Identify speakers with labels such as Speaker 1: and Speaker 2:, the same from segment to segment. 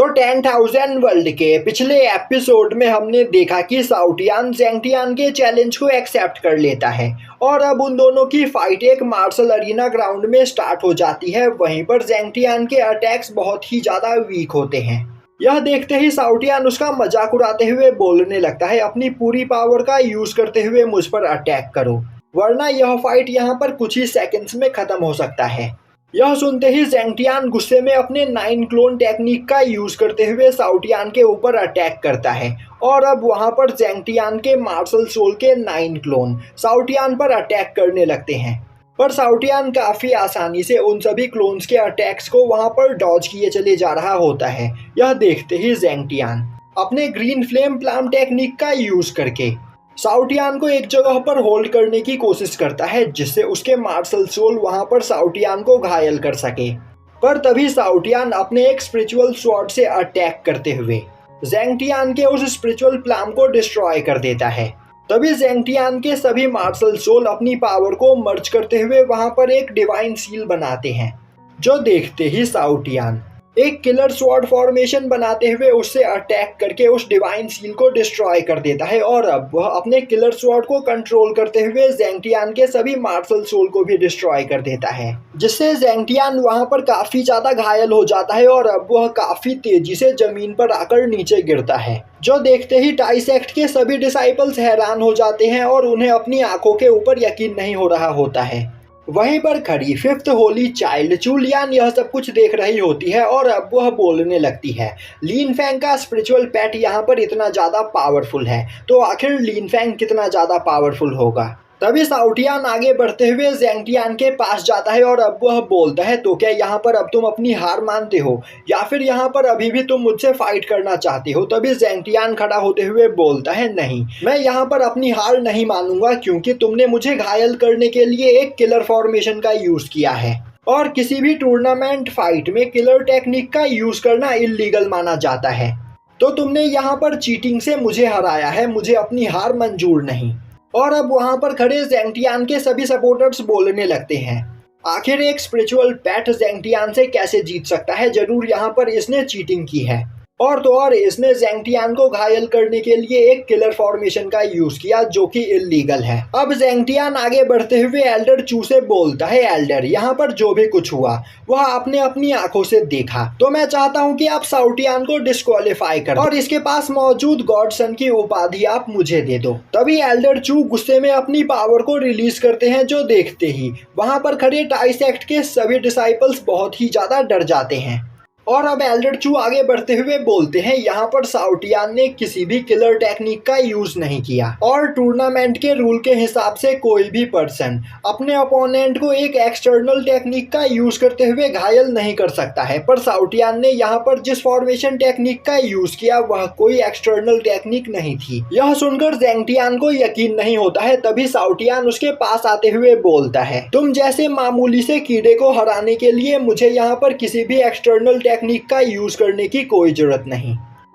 Speaker 1: तो 10,000 वर्ल्ड के पिछले एपिसोड में हमने देखा कि साउटियान ज़ेंगटियान के चैलेंज को एक्सेप्ट कर लेता है और अब उन दोनों की फाइट एक मार्शल अरीना ग्राउंड में स्टार्ट हो जाती है। वहीं पर ज़ेंगटियान के अटैक्स बहुत ही ज़्यादा वीक होते हैं। यह देखते ही साउटियान उसका मजाक उड़ाते हुए बोलने लगता है, अपनी पूरी पावर का यूज करते हुए मुझ पर अटैक करो, वरना यह फाइट यहाँ पर कुछ ही सेकंड्स में खत्म हो सकता है। यह सुनते ही ज़ेंगटियान गुस्से में अपने 9 क्लोन टेक्निक का यूज करते हुए साउटियान के ऊपर अटैक करता है और अब वहां पर ज़ेंगटियान के मार्शल सोल के 9 क्लोन साउटियान पर अटैक करने लगते हैं। पर साउटियान काफी आसानी से उन सभी क्लोन्स के अटैक्स को वहां पर डॉज किए चले जा रहा होता है। यह देखते ही ज़ेंगटियान अपने ग्रीन फ्लेम प्लाम टेक्निक का यूज करके साउटियान को एक जगह पर होल्ड करने की कोशिश करता है, जिससे उसके मार्शल सोल वहां पर साउटियान को घायल कर सके। पर तभी साउटियान अपने एक स्पिरिचुअल स्वॉर्ड से अटैक करते हुए ज़ेंगटियान के उस स्पिरिचुअल प्लाम को डिस्ट्रॉय कर देता है। तभी ज़ेंगटियान के सभी मार्शल सोल अपनी पावर को मर्ज करते हुए वहां पर एक डिवाइन सील बनाते हैं, जो देखते ही साउटियान एक किलर स्वॉर्ड फॉर्मेशन बनाते हुए उससे अटैक करके उस डिवाइन सील को डिस्ट्रॉय कर देता है और अब वह अपने किलर स्वॉर्ड को कंट्रोल करते हुए ज़ेंगटियान के सभी मार्शल सोल को भी डिस्ट्रॉय कर देता है, जिससे ज़ेंगटियान वहां पर काफी ज्यादा घायल हो जाता है और अब वह काफी तेजी से जमीन पर आकर नीचे गिरता है, जो देखते ही टाइसेक्ट के सभी डिसाइपल्स हैरान हो जाते हैं और उन्हें अपनी आंखों के ऊपर यकीन नहीं हो रहा होता है। वहीं पर खड़ी 5th होली चाइल्ड चूलियान यह सब कुछ देख रही होती है और अब वह बोलने लगती है, लीन फैंग का स्पिरिचुअल पेट यहाँ पर इतना ज़्यादा पावरफुल है, तो आखिर लीन फैंग कितना ज़्यादा पावरफुल होगा। तभी साउटियान आगे बढ़ते हुए ज़ेंगटियान के पास जाता है और अब वह बोलता है, तो क्या यहाँ पर अब तुम अपनी हार मानते हो या फिर यहाँ पर अभी भी तुम मुझसे फाइट करना चाहते हो। तभी ज़ेंगटियान खड़ा होते हुए बोलता है, नहीं, मैं यहाँ पर अपनी हार नहीं मानूंगा, क्योंकि तुमने मुझे घायल करने के लिए एक किलर फॉर्मेशन का यूज किया है और किसी भी टूर्नामेंट फाइट में किलर टेक्निक का यूज करना इलीगल माना जाता है। तो तुमने यहाँ पर चीटिंग से मुझे हराया है, मुझे अपनी हार मंजूर नहीं। और अब वहां पर खड़े ज़ेंगटियान के सभी सपोर्टर्स बोलने लगते हैं, आखिर एक स्पिरिचुअल पेट ज़ेंगटियान से कैसे जीत सकता है, जरूर यहाँ पर इसने चीटिंग की है। और तो और इसने ज़ेंगटियान को घायल करने के लिए एक किलर फॉर्मेशन का यूज किया, जो कि इलीगल है। अब ज़ेंगटियान आगे बढ़ते हुए एल्डर चू से बोलता है, एल्डर, यहाँ पर जो भी कुछ हुआ वह आपने अपनी आंखों से देखा, तो मैं चाहता हूँ कि आप साउटियान को डिस्क्वालीफाई कर और इसके पास मौजूद गॉडसन की उपाधि आप मुझे दे दो। तभी एल्डर चू गुस्से में अपनी पावर को रिलीज करते हैं, जो देखते ही वहां पर खड़े टाइसेक्ट के सभी डिसाइपल्स बहुत ही ज्यादा डर जाते हैं। और अब एल्डर चू आगे बढ़ते हुए बोलते हैं, यहाँ पर साउटियान ने किसी भी किलर टेक्निक का यूज नहीं किया और टूर्नामेंट के रूल के हिसाब से कोई भी पर्सन अपने अपोनेंट को एक एक्सटर्नल टेक्निक का यूज करते हुए घायल नहीं कर सकता है। पर साउटियान ने यहाँ पर जिस फॉर्मेशन टेक्निक का यूज किया वह कोई एक्सटर्नल टेक्निक नहीं थी। यह सुनकर ज़ेंगटियान को यकीन नहीं होता है। तभी साउटियान उसके पास आते हुए बोलता है, तुम जैसे मामूली से कीड़े को हराने के लिए मुझे यहाँ पर किसी भी एक्सटर्नल टेक्निक का यूज करने की कोई जरूरत नहीं।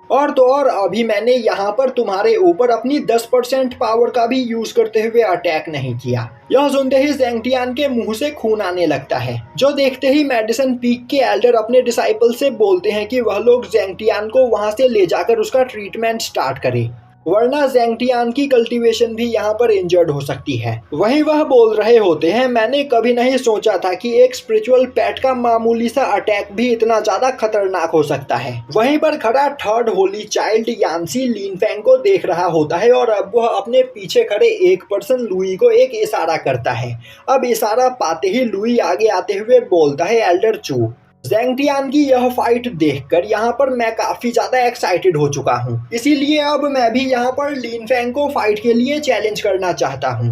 Speaker 1: और तो और अभी मैंने यहाँ पर तुम्हारे ऊपर अपनी 10% पावर का भी यूज करते हुए अटैक नहीं किया। यह सुनते ही ज़ेंगटियान के मुंह से खून आने लगता है, जो देखते ही मेडिसन पीक के एल्डर अपने डिसाइपल से बोलते हैं कि वह लोग ज़ेंगटियान को वहां से ले जाकर उसका ट्रीटमेंट स्टार्ट करें, वरना ज़ेंगटियान की कल्टीवेशन भी यहाँ पर इंजर्ड हो सकती है। वहीं वह बोल रहे होते हैं, मैंने कभी नहीं सोचा था कि एक स्पिरिचुअल पेट का मामूली सा अटैक भी इतना ज्यादा खतरनाक हो सकता है। वहीं पर खड़ा 3rd होली चाइल्ड यानसी लीन फैंग को देख रहा होता है और अब वह अपने पीछे खड़े एक पर्सन लुई को एक इशारा करता है। अब इशारा पाते ही लुई आगे आते हुए बोलता है, एल्डर चू, ज़ेंगटियान की यह फाइट देखकर यहाँ पर मैं काफी ज्यादा एक्साइटेड हो चुका हूँ, इसीलिए अब मैं भी यहाँ पर लीन फैंग को फाइट के लिए चैलेंज करना चाहता हूँ।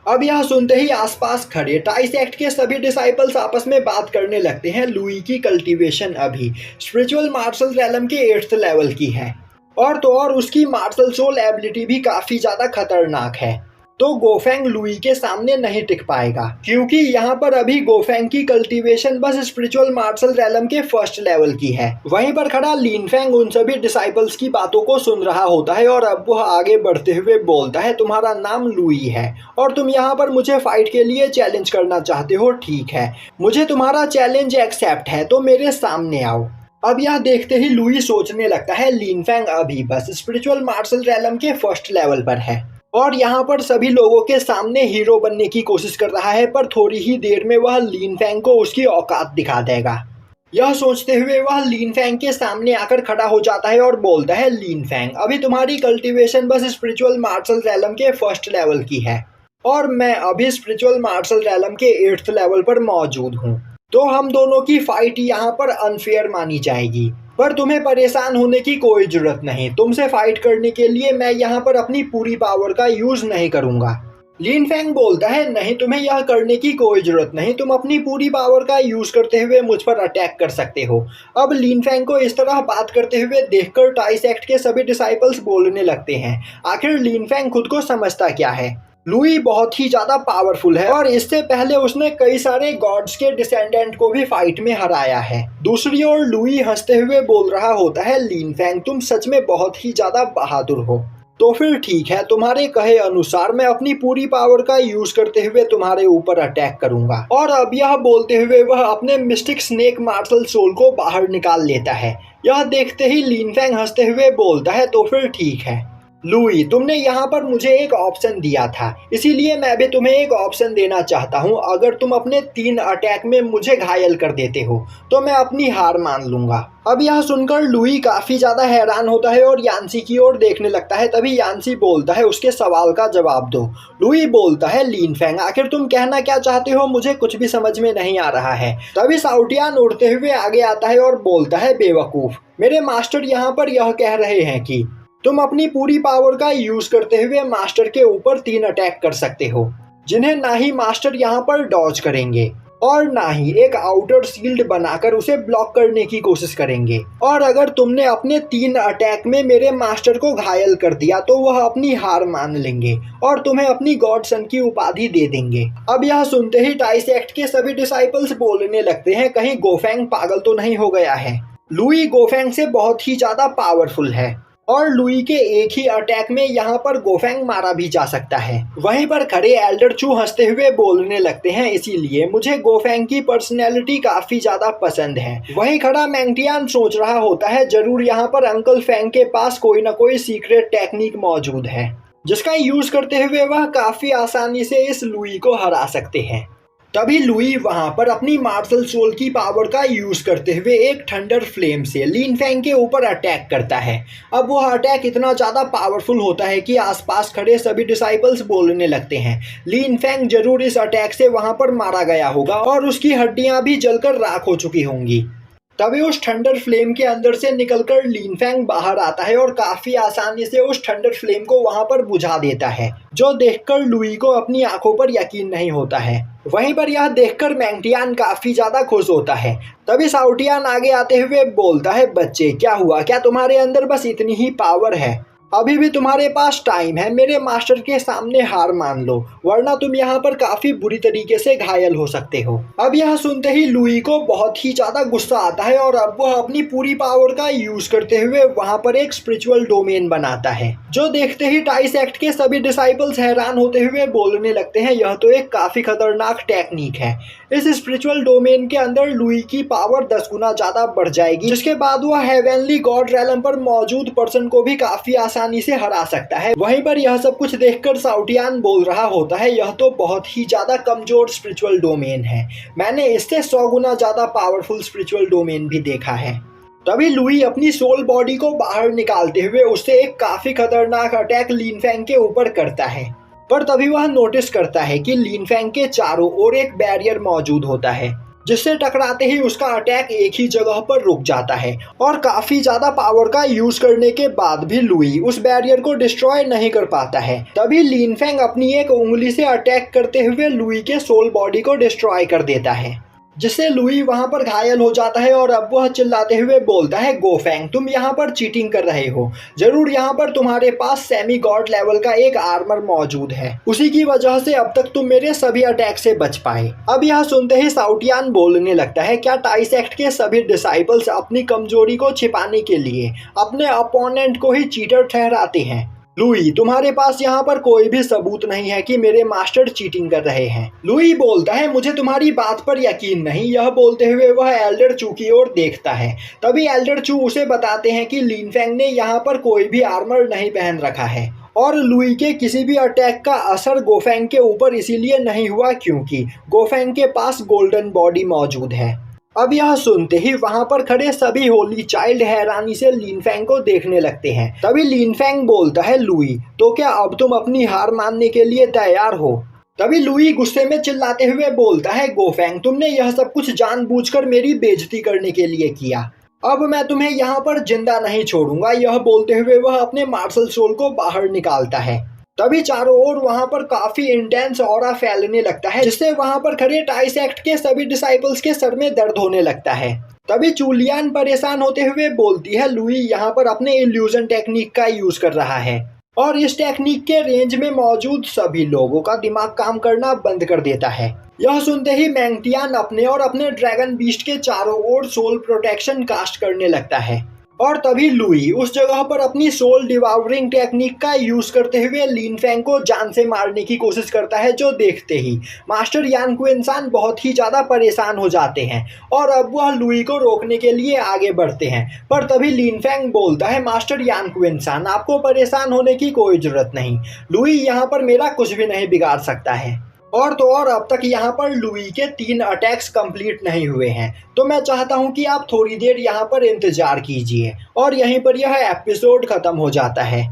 Speaker 1: अब यह सुनते ही आसपास खड़े टाइसेक्ट के सभी डिसाइपल्स आपस में बात करने लगते हैं। लुई की कल्टीवेशन अभी स्पिरिचुअल मार्शल रेलम के 8th लेवल की है और तो और उसकी मार्शल सोल एबिलिटी भी काफी ज्यादा खतरनाक है, तो गोफेंग लुई के सामने नहीं टिक पाएगा, क्योंकि यहाँ पर अभी गोफेंग की कल्टीवेशन बस स्पिरिचुअल मार्शल रेलम के 1st लेवल की है। वहीं पर खड़ा लीन फैंग उन सभी डिसाइपल्स की बातों को सुन रहा होता है और अब वह आगे बढ़ते हुए बोलता है, तुम्हारा नाम लुई है और तुम यहाँ पर मुझे फाइट के लिए चैलेंज करना चाहते हो, ठीक है, मुझे तुम्हारा चैलेंज एक्सेप्ट है, तो मेरे सामने आओ। अब यह देखते ही लुई सोचने लगता है लिन फैंग अभी बस स्पिरिचुअल मार्शल रैलम के फर्स्ट लेवल पर है और यहाँ पर सभी लोगों के सामने हीरो बनने की कोशिश कर रहा है, पर थोड़ी ही देर में वह लिन फैंग को उसकी औकात दिखा देगा। यह सोचते हुए वह लिन फैंग के सामने आकर खड़ा हो जाता है और बोलता है, लिन फैंग, अभी तुम्हारी कल्टीवेशन बस स्पिरिचुअल मार्शल रैलम के फर्स्ट लेवल की है और मैं अभी स्पिरिचुअल मार्शल रैलम के 8th लेवल पर मौजूद हूँ, तो हम दोनों की फाइट यहाँ पर अनफेयर मानी जाएगी। पर तुम्हें परेशान होने की कोई जरूरत नहीं, तुमसे फाइट करने के लिए मैं यहाँ पर अपनी पूरी पावर का यूज नहीं करूँगा। लिन फैंग बोलता है, नहीं, तुम्हें यह करने की कोई जरूरत नहीं, तुम अपनी पूरी पावर का यूज करते हुए मुझ पर अटैक कर सकते हो। अब लिन फैंग को इस तरह बात करते हुए देखकर टाई सेक्ट के सभी डिसाइपल्स बोलने लगते हैं, आखिर लिन फैंग खुद को समझता क्या है। लुई बहुत ही ज्यादा पावरफुल है और इससे पहले उसने कई सारे गॉड्स के डिसेंडेंट को भी फाइट में हराया है। दूसरी ओर लुई हंसते हुए बोल रहा होता है, लिन फैंग, तुम सच में बहुत ही ज्यादा बहादुर हो। तो फिर ठीक है, तुम्हारे कहे अनुसार मैं अपनी पूरी पावर का यूज करते हुए तुम्हारे ऊपर अटैक करूंगा। और अब यह बोलते हुए वह अपने मिस्टिक स्नेक मार्शल सोल को बाहर निकाल लेता है। यह देखते ही लिन फैंग हंसते हुए बोलता है, तो फिर ठीक है लुई, तुमने यहाँ पर मुझे एक ऑप्शन दिया था, इसीलिए मैं भी तुम्हें एक ऑप्शन देना चाहता हूँ। अगर तुम अपने 3 अटैक में मुझे घायल कर देते हो तो मैं अपनी हार मान लूंगा। अब यह सुनकर लुई काफी ज्यादा हैरान होता है और यान्सी की ओर देखने लगता है। तभी यान्सी बोलता है, उसके सवाल का जवाब दो। लुई बोलता है, लिन फैंग, आखिर तुम कहना क्या चाहते हो, मुझे कुछ भी समझ में नहीं आ रहा है। तभी साउटियान उड़ते हुए आगे आता है और बोलता है, बेवकूफ, मेरे मास्टर यहाँ पर यह कह रहे हैं कि तुम अपनी पूरी पावर का यूज करते हुए मास्टर के ऊपर 3 अटैक कर सकते हो, जिन्हें ना ही मास्टर यहाँ पर डॉज करेंगे और ना ही एक आउटर शील्ड बनाकर उसे ब्लॉक करने की कोशिश करेंगे। और अगर तुमने अपने 3 अटैक में मेरे मास्टर को घायल कर दिया तो वह अपनी हार मान लेंगे और तुम्हें अपनी गॉड सन की उपाधि दे देंगे। अब यह सुनते ही टाई सेक्ट के सभी डिसाइपल्स बोलने लगते हैं, कहीं गोफैंग पागल तो नहीं हो गया है। लुई गोफैंग से बहुत ही ज्यादा पावरफुल है और लुई के एक ही अटैक में यहाँ पर गोफैंग मारा भी जा सकता है। वहीं पर खड़े एल्डर चू हंसते हुए बोलने लगते हैं, इसीलिए मुझे गोफैंग की पर्सनैलिटी काफी ज्यादा पसंद है। वहीं खड़ा मैंगटियान सोच रहा होता है, जरूर यहाँ पर अंकल फैंग के पास कोई ना कोई सीक्रेट टेक्निक मौजूद है जिसका यूज करते हुए वह काफी आसानी से इस लुई को हरा सकते हैं। तभी लुई वहां पर अपनी मार्शल सोल की पावर का यूज करते हुए एक थंडर फ्लेम से लिन फैंग के ऊपर अटैक करता है। अब वह अटैक इतना ज्यादा पावरफुल होता है कि आसपास खड़े सभी डिसाइपल्स बोलने लगते हैं, लिन फैंग जरूर इस अटैक से वहां पर मारा गया होगा और उसकी हड्डियां भी जलकर राख हो चुकी होंगी। तभी उस थंडर फ्लेम के अंदर से निकलकर लिन फैंग बाहर आता है और काफी आसानी से उस थंडर फ्लेम को वहां पर बुझा देता है, जो देखकर लुई को अपनी आंखों पर यकीन नहीं होता है। वहीं पर यह देखकर मैंगटियान काफी ज्यादा खुश होता है। तभी साउटियान आगे आते हुए बोलता है, बच्चे, क्या हुआ, क्या तुम्हारे अंदर बस इतनी ही पावर है? अभी भी तुम्हारे पास टाइम है, मेरे मास्टर के सामने हार मान लो, वरना तुम यहाँ पर काफी बुरी तरीके से घायल हो सकते हो। अब यह सुनते ही लुई को बहुत ही ज्यादा गुस्सा आता है और अब वह अपनी पूरी पावर का यूज करते हुए वहां पर एक स्पिरिचुअल डोमेन बनाता है, जो देखते ही टाई सेक्ट के सभी डिसाइपल्स हैरान होते हुए बोलने लगते हैं, यह तो एक काफी खतरनाक टेक्निक है। इस स्पिरिचुअल डोमेन के अंदर लुई की पावर 10 गुना ज्यादा बढ़ जाएगी, जिसके बाद वह हेवनली गॉड रैलम पर मौजूद पर्सन को भी काफी आसानी से हरा सकता है। वहीं पर यह सब कुछ देखकर साउटियान बोल रहा होता है, यह तो बहुत ही ज्यादा कमजोर स्पिरिचुअल डोमेन है, मैंने इससे 100 गुना ज्यादा पावरफुल स्पिरिचुअल डोमेन भी देखा है। तभी लुई अपनी सोल बॉडी को बाहर निकालते हुए उससे एक काफी खतरनाक अटैक लिन फैंग के ऊपर करता है, पर तभी वह नोटिस करता है कि लिन फैंग के चारों ओर एक बैरियर मौजूद होता है, जिससे टकराते ही उसका अटैक एक ही जगह पर रुक जाता है और काफी ज्यादा पावर का यूज करने के बाद भी लुई उस बैरियर को डिस्ट्रॉय नहीं कर पाता है। तभी लिन फैंग अपनी एक उंगली से अटैक करते हुए लुई के सोल बॉडी को डिस्ट्रॉय कर देता है, जिससे लुई वहां पर घायल हो जाता है और अब वह चिल्लाते हुए बोलता है, गोफैंग, तुम यहाँ पर चीटिंग कर रहे हो, जरूर यहाँ पर तुम्हारे पास सेमी गॉड लेवल का एक आर्मर मौजूद है, उसी की वजह से अब तक तुम मेरे सभी अटैक से बच पाए। अब यह सुनते ही साउटियान बोलने लगता है, क्या टाई सेक्ट के सभी डिसाइपल्स अपनी कमजोरी को छिपाने के लिए अपने अपोनेंट को ही चीटर ठहराते हैं? लुई, तुम्हारे पास यहाँ पर कोई भी सबूत नहीं है कि मेरे मास्टर चीटिंग कर रहे हैं। लुई बोलता है, मुझे तुम्हारी बात पर यकीन नहीं। यह बोलते हुए वह एल्डर चू की ओर देखता है। तभी एल्डर चू उसे बताते हैं कि लिन फेंग ने यहाँ पर कोई भी आर्मर नहीं पहन रखा है और लुई के किसी भी अटैक का असर गोफेंग के ऊपर इसीलिए नहीं हुआ क्योंकि गोफेंग के पास गोल्डन बॉडी मौजूद है। अब यह सुनते ही वहां पर खड़े सभी होली चाइल्ड हैरानी से लिन फेंग को देखने लगते हैं। तभी लिन फेंग बोलता है, लुई, तो क्या अब तुम अपनी हार मानने के लिए तैयार हो? तभी लुई गुस्से में चिल्लाते हुए बोलता है, गोफेंग, तुमने यह सब कुछ जानबूझकर मेरी बेइज्जती करने के लिए किया। अब मैं तुम्हें यहाँ पर जिंदा नहीं छोड़ूंगा। यह बोलते हुए वह अपने मार्शल सोल को बाहर निकालता है। तभी चारों ओर वहां पर काफी इंटेंस ऑरा फैलने लगता है, जिससे वहां पर खड़े टाई सेक्ट के सभी डिसाइपल्स के सर में दर्द होने लगता है। तभी चूलियान परेशान होते हुए बोलती है, लुई यहाँ पर अपने इल्यूजन टेक्निक का यूज कर रहा है और इस टेक्निक के रेंज में मौजूद सभी लोगों का दिमाग काम करना बंद कर देता है। यह सुनते ही मैंगटियान अपने और अपने ड्रैगन बीस्ट के चारों ओर सोल प्रोटेक्शन कास्ट करने लगता है और तभी लुई उस जगह पर अपनी सोल डिवावरिंग टेक्निक का यूज करते हुए लिन फेंग को जान से मारने की कोशिश करता है, जो देखते ही मास्टर यान कुएंसान बहुत ही ज्यादा परेशान हो जाते हैं और अब वह लुई को रोकने के लिए आगे बढ़ते हैं। पर तभी लिन फेंग बोलता है, मास्टर यान कुएंसान, आपको परेशान होने की कोई जरूरत नहीं। लुई यहाँ पर मेरा कुछ भी नहीं बिगाड़ सकता है। और तो और अब तक यहाँ पर लुई के 3 अटैक्स कंप्लीट नहीं हुए हैं, तो मैं चाहता हूँ कि आप थोड़ी देर यहाँ पर इंतजार कीजिए। और यहीं पर यह एपिसोड खत्म हो जाता है।